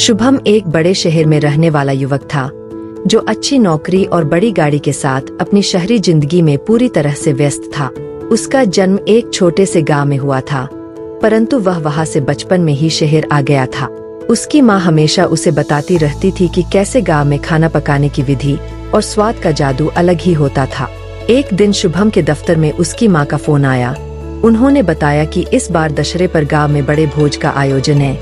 शुभम एक बड़े शहर में रहने वाला युवक था जो अच्छी नौकरी और बड़ी गाड़ी के साथ अपनी शहरी जिंदगी में पूरी तरह से व्यस्त था। उसका जन्म एक छोटे से गांव में हुआ था, परंतु वह वहां से बचपन में ही शहर आ गया था। उसकी माँ हमेशा उसे बताती रहती थी कि कैसे गांव में खाना पकाने की विधि और स्वाद का जादू अलग ही होता था। एक दिन शुभम के दफ्तर में उसकी माँ का फोन आया। उन्होंने बताया कि इस बार दशहरे पर गांव में बड़े भोज का आयोजन है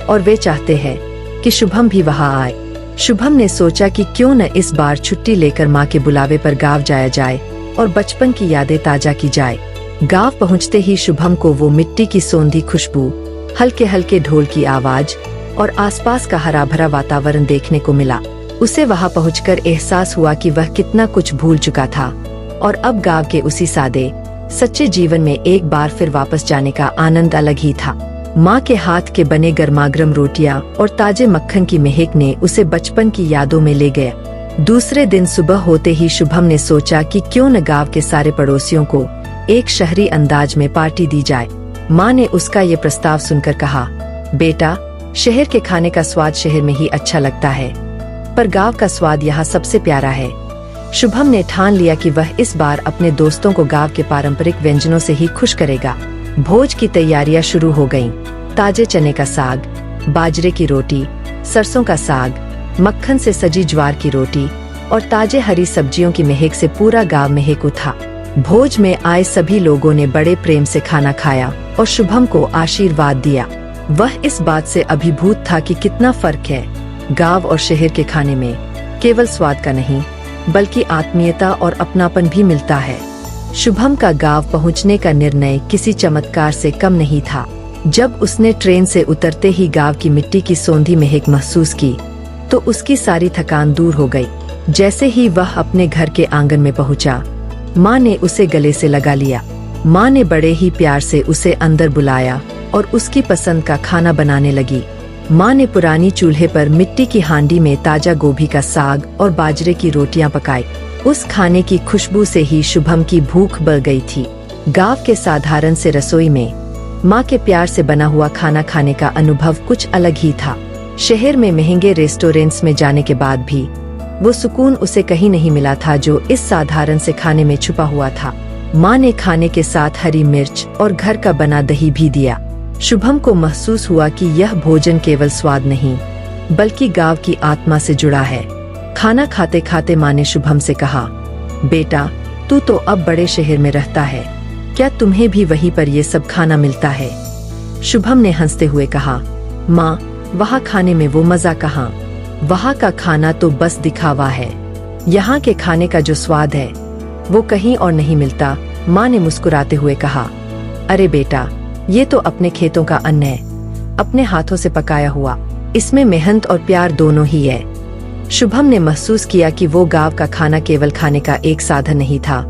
और वे चाहते हैं कि शुभम भी वहां आए। शुभम ने सोचा कि क्यों न इस बार छुट्टी लेकर माँ के बुलावे पर गांव जाया जाए और बचपन की यादें ताजा की जाए। गांव पहुँचते ही शुभम को वो मिट्टी की सोंधी खुशबू, हल्के हल्के ढोल की आवाज और आसपास का हरा भरा वातावरण देखने को मिला। उसे वहां पहुंचकर एहसास हुआ कि वह कितना कुछ भूल चुका था और अब गांव के उसी सादे सच्चे जीवन में एक बार फिर वापस जाने का आनंद अलग ही था। माँ के हाथ के बने गर्मागर्म रोटियां और ताजे मक्खन की महक ने उसे बचपन की यादों में ले गया। दूसरे दिन सुबह होते ही शुभम ने सोचा कि क्यों न गांव के सारे पड़ोसियों को एक शहरी अंदाज में पार्टी दी जाए। माँ ने उसका ये प्रस्ताव सुनकर कहा, बेटा, शहर के खाने का स्वाद शहर में ही अच्छा लगता है, पर गांव का स्वाद यहाँ सबसे प्यारा है। शुभम ने ठान लिया कि वह इस बार अपने दोस्तों को गांव के पारंपरिक व्यंजनों से ही खुश करेगा। भोज की तैयारियां शुरू हो गईं। ताजे चने का साग, बाजरे की रोटी, सरसों का साग, मक्खन से सजी ज्वार की रोटी और ताजे हरी सब्जियों की महक से पूरा गांव महक उठा। भोज में आए सभी लोगों ने बड़े प्रेम से खाना खाया और शुभम को आशीर्वाद दिया। वह इस बात से अभिभूत था कि कितना फर्क है गांव और शहर के खाने में। केवल स्वाद का नहीं, बल्कि आत्मीयता और अपनापन भी मिलता है। शुभम का गांव पहुंचने का निर्णय किसी चमत्कार से कम नहीं था। जब उसने ट्रेन से उतरते ही गांव की मिट्टी की सोंधी महक महसूस की तो उसकी सारी थकान दूर हो गई। जैसे ही वह अपने घर के आंगन में पहुंचा, माँ ने उसे गले से लगा लिया। माँ ने बड़े ही प्यार से उसे अंदर बुलाया और उसकी पसंद का खाना बनाने लगी। माँ ने पुरानी चूल्हे पर मिट्टी की हांडी में ताजा गोभी का साग और बाजरे की रोटियां पकाई। उस खाने की खुशबू से ही शुभम की भूख बढ़ गई थी। गांव के साधारण से रसोई में माँ के प्यार से बना हुआ खाना खाने का अनुभव कुछ अलग ही था। शहर में महंगे रेस्टोरेंट्स में जाने के बाद भी वो सुकून उसे कहीं नहीं मिला था जो इस साधारण से खाने में छुपा हुआ था। माँ ने खाने के साथ हरी मिर्च और घर का बना दही भी दिया। शुभम को महसूस हुआ कि यह भोजन केवल स्वाद नहीं, बल्कि गांव की आत्मा से जुड़ा है। खाना खाते खाते माँ ने शुभम से कहा, बेटा, तू तो अब बड़े शहर में रहता है, क्या तुम्हें भी वहीं पर ये सब खाना मिलता है? शुभम ने हंसते हुए कहा, माँ, वहाँ खाने में वो मजा कहाँ, वहाँ का खाना तो बस दिखावा है। यहाँ के खाने का जो स्वाद है वो कहीं और नहीं मिलता। माँ ने मुस्कुराते हुए कहा, अरे बेटा, ये तो अपने खेतों का अन्न है, अपने हाथों से पकाया हुआ, इसमें मेहनत और प्यार दोनों ही है। शुभम ने महसूस किया कि वो गांव का खाना केवल खाने का एक साधन नहीं था,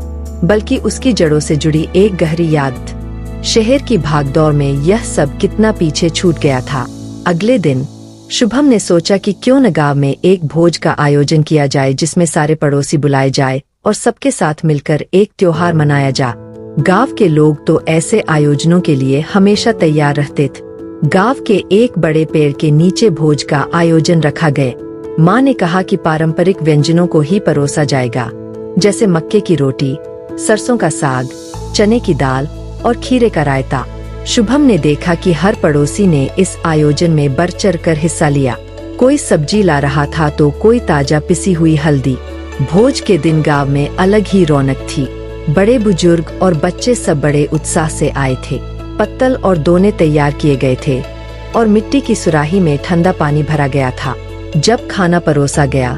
बल्कि उसकी जड़ों से जुड़ी एक गहरी याद। शहर की भागदौड़ में यह सब कितना पीछे छूट गया था। अगले दिन शुभम ने सोचा कि क्यों न गांव में एक भोज का आयोजन किया जाए जिसमें सारे पड़ोसी बुलाए जाए और सबके साथ मिलकर एक त्योहार मनाया जा। गांव के लोग तो ऐसे आयोजनों के लिए हमेशा तैयार रहते थे। गांव के एक बड़े पेड़ के नीचे भोज का आयोजन रखा गया। माँ ने कहा कि पारंपरिक व्यंजनों को ही परोसा जाएगा, जैसे मक्के की रोटी, सरसों का साग, चने की दाल और खीरे का रायता। शुभम ने देखा कि हर पड़ोसी ने इस आयोजन में बढ़ चढ़ कर हिस्सा लिया। कोई सब्जी ला रहा था तो कोई ताजा पिसी हुई हल्दी। भोज के दिन गांव में अलग ही रौनक थी। बड़े बुजुर्ग और बच्चे सब बड़े उत्साह से आए थे। पत्तल और दोने तैयार किए गए थे और मिट्टी की सुराही में ठंडा पानी भरा गया था। जब खाना परोसा गया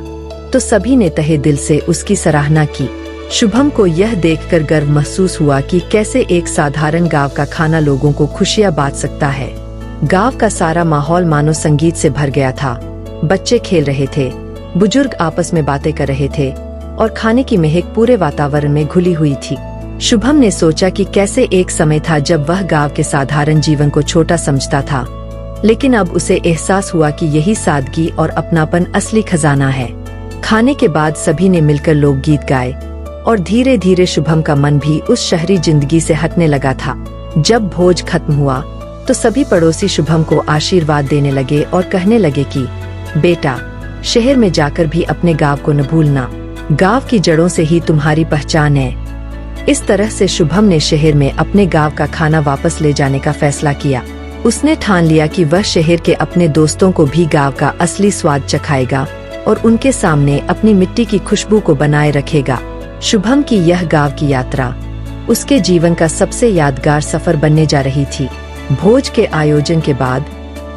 तो सभी ने तहे दिल से उसकी सराहना की। शुभम को यह देखकर गर्व महसूस हुआ कि कैसे एक साधारण गांव का खाना लोगों को खुशियां बांट सकता है। गांव का सारा माहौल मानो संगीत से भर गया था। बच्चे खेल रहे थे, बुजुर्ग आपस में बातें कर रहे थे और खाने की महक पूरे वातावरण में घुली हुई थी। शुभम ने सोचा कि कैसे एक समय था जब वह गांव के साधारण जीवन को छोटा समझता था, लेकिन अब उसे एहसास हुआ कि यही सादगी और अपनापन असली खजाना है। खाने के बाद सभी ने मिलकर लोकगीत गाए और धीरे धीरे शुभम का मन भी उस शहरी जिंदगी से हटने लगा था। जब भोज खत्म हुआ तो सभी पड़ोसी शुभम को आशीर्वाद देने लगे और कहने लगे कि बेटा, शहर में जाकर भी अपने गांव को न भूलना, गांव की जड़ों से ही तुम्हारी पहचान है। इस तरह से शुभम ने शहर में अपने गांव का खाना वापस ले जाने का फैसला किया। उसने ठान लिया कि वह शहर के अपने दोस्तों को भी गांव का असली स्वाद चखाएगा और उनके सामने अपनी मिट्टी की खुशबू को बनाए रखेगा। शुभम की यह गांव की यात्रा उसके जीवन का सबसे यादगार सफर बनने जा रही थी। भोज के आयोजन के बाद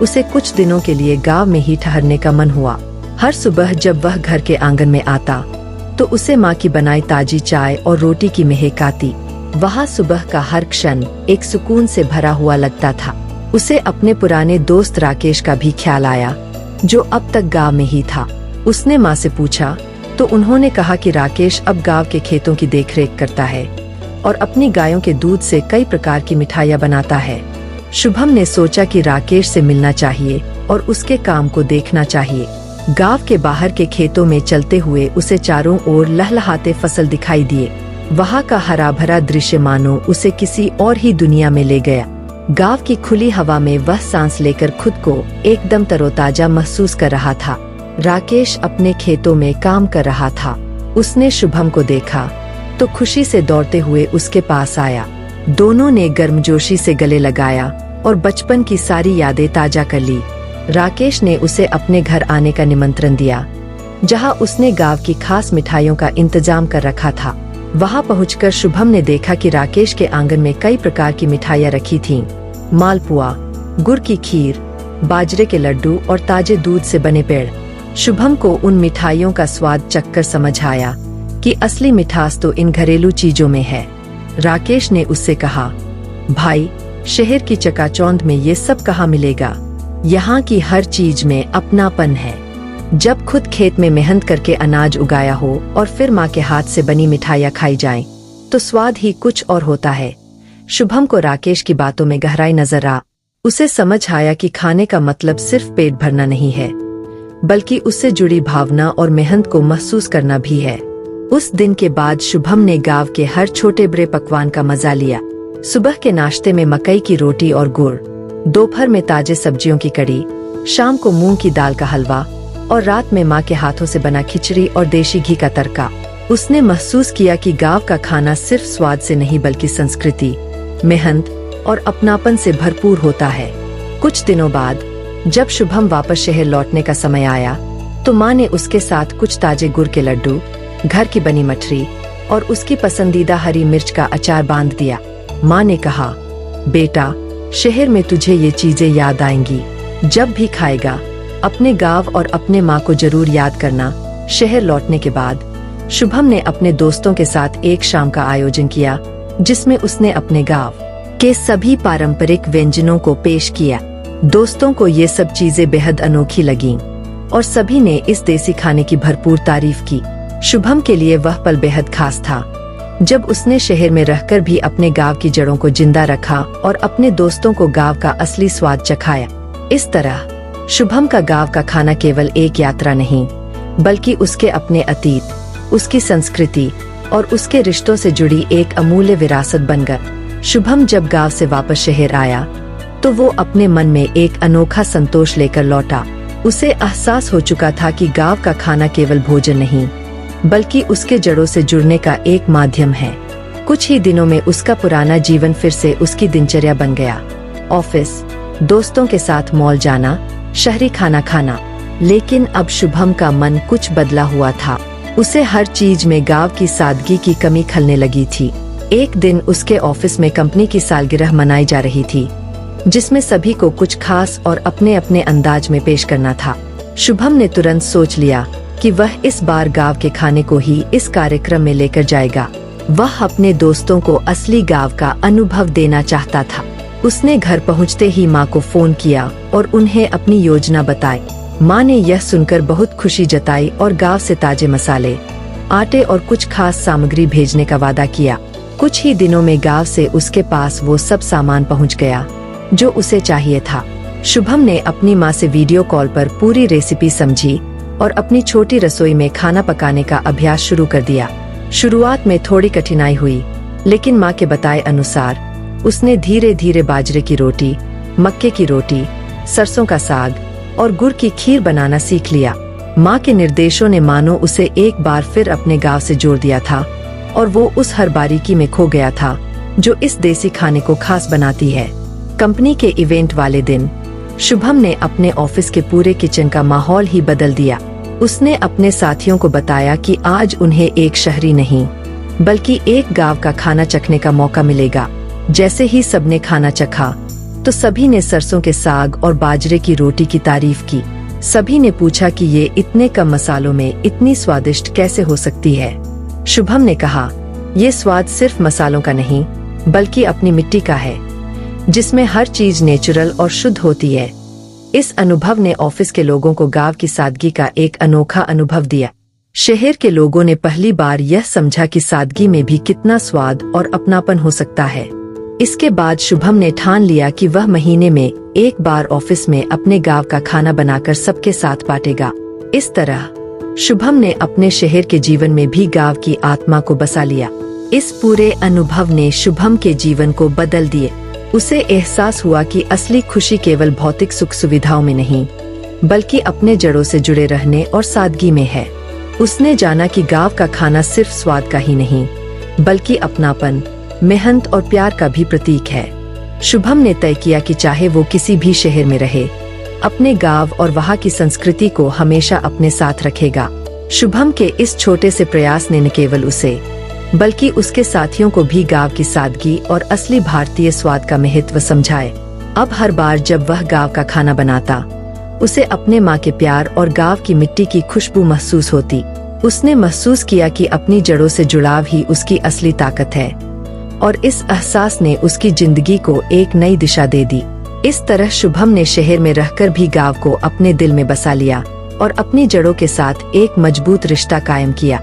उसे कुछ दिनों के लिए गांव में ही ठहरने का मन हुआ। हर सुबह जब वह घर के आंगन में आता तो उसे माँ की बनाई ताजी चाय और रोटी की महक आती। वहाँ सुबह का हर क्षण एक सुकून से भरा हुआ लगता था। उसे अपने पुराने दोस्त राकेश का भी ख्याल आया, जो अब तक गांव में ही था। उसने माँ से पूछा तो उन्होंने कहा कि राकेश अब गांव के खेतों की देखरेख करता है और अपनी गायों के दूध से कई प्रकार की मिठाइयाँ बनाता है। शुभम ने सोचा कि राकेश से मिलना चाहिए और उसके काम को देखना चाहिए। गांव के बाहर के खेतों में चलते हुए उसे चारों ओर लहलहाते फसल दिखाई दिए। वहाँ का हरा भरा दृश्य मानो उसे किसी और ही दुनिया में ले गया। गांव की खुली हवा में वह सांस लेकर खुद को एकदम तरोताजा महसूस कर रहा था। राकेश अपने खेतों में काम कर रहा था। उसने शुभम को देखा तो खुशी से दौड़ते हुए उसके पास आया। दोनों ने गर्मजोशी से गले लगाया और बचपन की सारी यादें ताजा कर ली। राकेश ने उसे अपने घर आने का निमंत्रण दिया, जहां उसने गांव की खास मिठाइयों का इंतजाम कर रखा था। वहां पहुंचकर शुभम ने देखा कि राकेश के आंगन में कई प्रकार की मिठाइयां रखी थीं। मालपुआ, गुड़ की खीर, बाजरे के लड्डू और ताजे दूध से बने पेड़। शुभम को उन मिठाइयों का स्वाद चखकर समझ आया कि असली मिठास तो इन घरेलू चीजों में है। राकेश ने उससे कहा, भाई, शहर की चकाचौंध में ये सब कहाँ मिलेगा? यहाँ की हर चीज में अपनापन है। जब खुद खेत में मेहनत करके अनाज उगाया हो और फिर माँ के हाथ से बनी मिठाइयाँ खाई जाएं, तो स्वाद ही कुछ और होता है। शुभम को राकेश की बातों में गहराई नजर आ। उसे समझ आया कि खाने का मतलब सिर्फ पेट भरना नहीं है, बल्कि उससे जुड़ी भावना और मेहनत को महसूस करना भी है। उस दिन के बाद शुभम ने गांव के हर छोटे बड़े पकवान का मजा लिया। सुबह के नाश्ते में मकई की रोटी और गुड़, दोपहर में ताजे सब्जियों की कड़ी, शाम को मूंग की दाल का हलवा और रात में माँ के हाथों से बना खिचड़ी और देशी घी का तड़का। उसने महसूस किया कि गांव का खाना सिर्फ स्वाद से नहीं बल्कि संस्कृति, मेहनत और अपनापन से भरपूर होता है। कुछ दिनों बाद जब शुभम वापस शहर लौटने का समय आया तो माँ ने उसके साथ कुछ ताजे गुड़ के लड्डू, घर की बनी मठरी और उसकी पसंदीदा हरी मिर्च का अचार बांध दिया। माँ ने कहा, बेटा, शहर में तुझे ये चीजें याद आएंगी। जब भी खाएगा अपने गांव और अपने माँ को जरूर याद करना। शहर लौटने के बाद शुभम ने अपने दोस्तों के साथ एक शाम का आयोजन किया, जिसमें उसने अपने गांव के सभी पारंपरिक व्यंजनों को पेश किया। दोस्तों को ये सब चीजें बेहद अनोखी लगीं और सभी ने इस देसी खाने की भरपूर तारीफ की। शुभम के लिए वह पल बेहद खास था, जब उसने शहर में रहकर भी अपने गांव की जड़ों को जिंदा रखा और अपने दोस्तों को गांव का असली स्वाद चखाया। इस तरह शुभम का गांव का खाना केवल एक यात्रा नहीं, बल्कि उसके अपने अतीत, उसकी संस्कृति और उसके रिश्तों से जुड़ी एक अमूल्य विरासत बन गया। शुभम जब गांव से वापस शहर आया तो वो अपने मन में एक अनोखा संतोष लेकर लौटा। उसे एहसास हो चुका था कि गांव का खाना केवल भोजन नहीं, बल्कि उसके जड़ों से जुड़ने का एक माध्यम है। कुछ ही दिनों में उसका पुराना जीवन फिर से उसकी दिनचर्या बन गया। ऑफिस, दोस्तों के साथ मॉल जाना, शहरी खाना खाना। लेकिन अब शुभम का मन कुछ बदला हुआ था। उसे हर चीज में गांव की सादगी की कमी खलने लगी थी। एक दिन उसके ऑफिस में कंपनी की सालगिरह मनाई जा रही थी, जिसमें सभी को कुछ खास और अपने अपने अंदाज में पेश करना था। शुभम ने तुरंत सोच लिया कि वह इस बार गांव के खाने को ही इस कार्यक्रम में लेकर जाएगा। वह अपने दोस्तों को असली गांव का अनुभव देना चाहता था। उसने घर पहुंचते ही माँ को फोन किया और उन्हें अपनी योजना बताई। माँ ने यह सुनकर बहुत खुशी जताई और गांव से ताजे मसाले, आटे और कुछ खास सामग्री भेजने का वादा किया। कुछ ही दिनों में गांव से उसके पास वो सब सामान पहुंच गया जो उसे चाहिए था। शुभम ने अपनी माँ से वीडियो कॉल पर पूरी रेसिपी समझी और अपनी छोटी रसोई में खाना पकाने का अभ्यास शुरू कर दिया। शुरुआत में थोड़ी कठिनाई हुई, लेकिन माँ के बताए अनुसार उसने धीरे धीरे बाजरे की रोटी, मक्के की रोटी, सरसों का साग और गुड़ की खीर बनाना सीख लिया। माँ के निर्देशों ने मानो उसे एक बार फिर अपने गांव से जोड़ दिया था और वो उस हर बारीकी में खो गया था जो इस देसी खाने को खास बनाती है। कंपनी के इवेंट वाले दिन शुभम ने अपने ऑफिस के पूरे किचन का माहौल ही बदल दिया। उसने अपने साथियों को बताया कि आज उन्हें एक शहरी नहीं बल्कि एक गांव का खाना चखने का मौका मिलेगा। जैसे ही सबने खाना चखा तो सभी ने सरसों के साग और बाजरे की रोटी की तारीफ की। सभी ने पूछा कि ये इतने कम मसालों में इतनी स्वादिष्ट कैसे हो सकती है। शुभम ने कहा, ये स्वाद सिर्फ मसालों का नहीं बल्कि अपनी मिट्टी का है जिसमें हर चीज नेचुरल और शुद्ध होती है। इस अनुभव ने ऑफिस के लोगों को गांव की सादगी का एक अनोखा अनुभव दिया। शहर के लोगों ने पहली बार यह समझा कि सादगी में भी कितना स्वाद और अपनापन हो सकता है। इसके बाद शुभम ने ठान लिया कि वह महीने में एक बार ऑफिस में अपने गांव का खाना बनाकर सबके साथ बांटेगा। इस तरह शुभम ने अपने शहर के जीवन में भी गांव की आत्मा को बसा लिया। इस पूरे अनुभव ने शुभम के जीवन को बदल दिए। उसे एहसास हुआ कि असली खुशी केवल भौतिक सुख सुविधाओं में नहीं बल्कि अपने जड़ों से जुड़े रहने और सादगी में है। उसने जाना कि गांव का खाना सिर्फ स्वाद का ही नहीं बल्कि अपनापन, मेहनत और प्यार का भी प्रतीक है। शुभम ने तय किया कि चाहे वो किसी भी शहर में रहे, अपने गांव और वहाँ की संस्कृति को हमेशा अपने साथ रखेगा। शुभम के इस छोटे से प्रयास ने न केवल उसे बल्कि उसके साथियों को भी गांव की सादगी और असली भारतीय स्वाद का महत्व समझाए। अब हर बार जब वह गांव का खाना बनाता, उसे अपने माँ के प्यार और गांव की मिट्टी की खुशबू महसूस होती। उसने महसूस किया कि अपनी जड़ों से जुड़ाव ही उसकी असली ताकत है और इस एहसास ने उसकी जिंदगी को एक नई दिशा दे दी। इस तरह शुभम ने शहर में रहकर भी गांव को अपने दिल में बसा लिया और अपनी जड़ों के साथ एक मजबूत रिश्ता कायम किया।